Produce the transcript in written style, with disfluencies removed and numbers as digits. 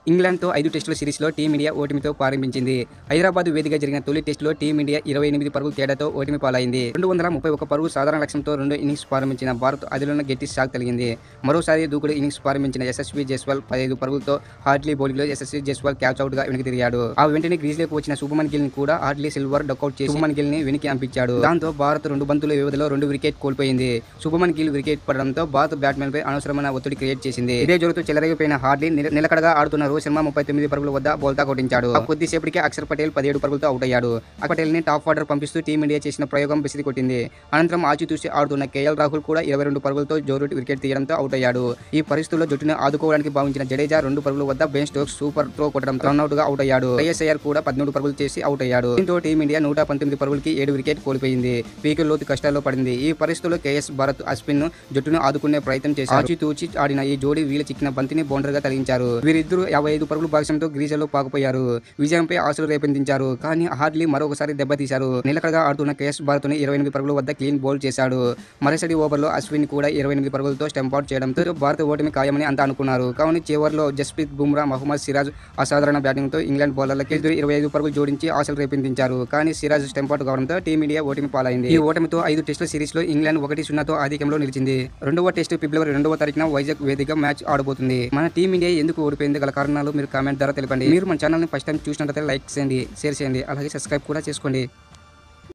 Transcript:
ఇంగ్లాండ్తో 5 టెస్టుల సిరీస్లో టీమిండియా ఓటమితో ప్రారంభించింది. హైదరాబాద్ వేదికగా జరిగిన తొలి టెస్టులో టీమిండియా 28 పరుగుల తేడాతో ఓటమి పాలైంది. 231 పరుగుల సాధారణ లక్ష్యంతో రెండో ఇన్నింగ్స్ ప్రారంభించిన భారత్ ఆదిలోనే గట్టి షాక్ తగిలింది. మరోసారి దూకుడు ఇన్నింగ్స్ ప్రారంభించిన యశస్వి జైస్వాల్ 15 పరుగులతో హార్డ్లీ బౌలింగ్లో యశస్వి జైస్వాల్ క్యాచ్అవుట్గా వెనక్కి తిరిగాడు. ఆ వెంటనే క్రీజ్లోకి వచ్చిన శుభమన్ గిల్ని కూడా హార్డ్లీ సిల్వర్ డకౌట్ చేసి శుభమన్ గిల్ని వెనక్కి పంపించాడు. దాంతో భారత్ 2 బంతుల వ్యవధిలో 2 వికెట్ కోల్పోయింది. శుభమన్ గిల్ వికెట్ పడడంతో భారత్ బ్యాట్స్మెన్పై అనవసరమైన ఒత్తిడి క్రియేట్ చేసింది. ఇదే జోరుతో చెలరేగిపోయిన హార్డ్లీ నిలకడగా ఆడుతున్న రోహిత్ శర్మ 39 పరుగుల వద్ద బౌల్తా కొట్టించాడు. కొద్దిసేపటికే అక్షర్ పటేల్ 17 పరుగులతో అవుట్ అయ్యాడు. పటేల్ ని టాప్ ఆర్డర్ పంపిస్తూ టీమిండియా చేసిన ప్రయోగం విసిరి కొట్టింది. అనంతరం ఆచితూచి ఆడుతున్న కేఎల్ రాహుల్ కూడా 22 పరుగులతో జోరూట్ వికెట్ తీయడంతో అవుట్ అయ్యాడు. ఈ పరిస్థితుల్లో జట్టును ఆదుకోవడానికి భావించిన జడేజా 2 పరుగుల వద్ద బెన్ స్టోక్స్ సూపర్ త్రో కొట్టడంతో రన్అట్ గా అవుట్ అయ్యాడు. ఐఎస్ఐఆర్ కూడా 13 పరుగులు చేసి అవుట్ అయ్యాడు. దీంతో టీమిండియా 119 పరుగులకి 7 వికెట్ కోల్పోయింది. పీకే లోతు కష్టాల్లో పడింది. ఈ పరిస్థితుల్లో కేఎస్ భరత్ అశ్విన్ జట్టును ఆదుకునే ప్రయత్నం చేశారు. ఆచితూచి ఆడిన ఈ జోడీ వీలు చిక్కిన బంతిని బౌండర్ గా తగిలించారు. వీరిద్దరూ 55 పరుగుల భాగంతో గ్రీజులో పాకుపోయారు. విజయంపై ఆశలు రేపెందించారు. కానీ హార్డ్లీ మరొకసారి దెబ్బతీశారు. నిలకడగా ఆడుతున్న కేఎస్ భారత్ ని 28 పరుగుల వద్ద క్లీన్ బౌల్ చేశాడు. మరుసటి ఓవర్లో అశ్విన్ కూడా 28 పరుగులతో స్టంపౌట్ చేయడంతో భారత ఓటమి ఖాయమని అంతా అనుకున్నారు. కానీ చివర్లో జస్ప్రీత్ బుమ్రా, మహమ్మద్ సిరాజ్ అసాధారణ బ్యాటింగ్ తో ఇంగ్లాండ్ బౌలర్లకి 25 పరుగులు జోడించి ఆశలు రేపెందించారు. కానీ సిరాజ్ స్టంపౌట్ కావడంతో టీమిండియా ఓటమి పాలైంది. ఈ ఓటమితో 5 టెస్టుల సిరీస్ లో ఇంగ్లాండ్ 1-0తో ఆధిక్యంలో నిలిచింది. రెండవ టెస్టు ఫిబ్రవరి 2వ తారీఖున వైజాగ్ వేదికగా మ్యాచ్ ఆడబోతుంది. మన టీమిండియా ఎందుకు ఓడిపోయింది గల కారణాలు మీరు కామెంట్ ద్వారా తెలపండి. మీరు మన ఛానల్ ని ఫస్ట్ టైం చూసినట్లయితే లైక్ చేయండి, షేర్ చేయండి, అలాగే సబ్స్క్రైబ్ కూడా చేసుకోండి.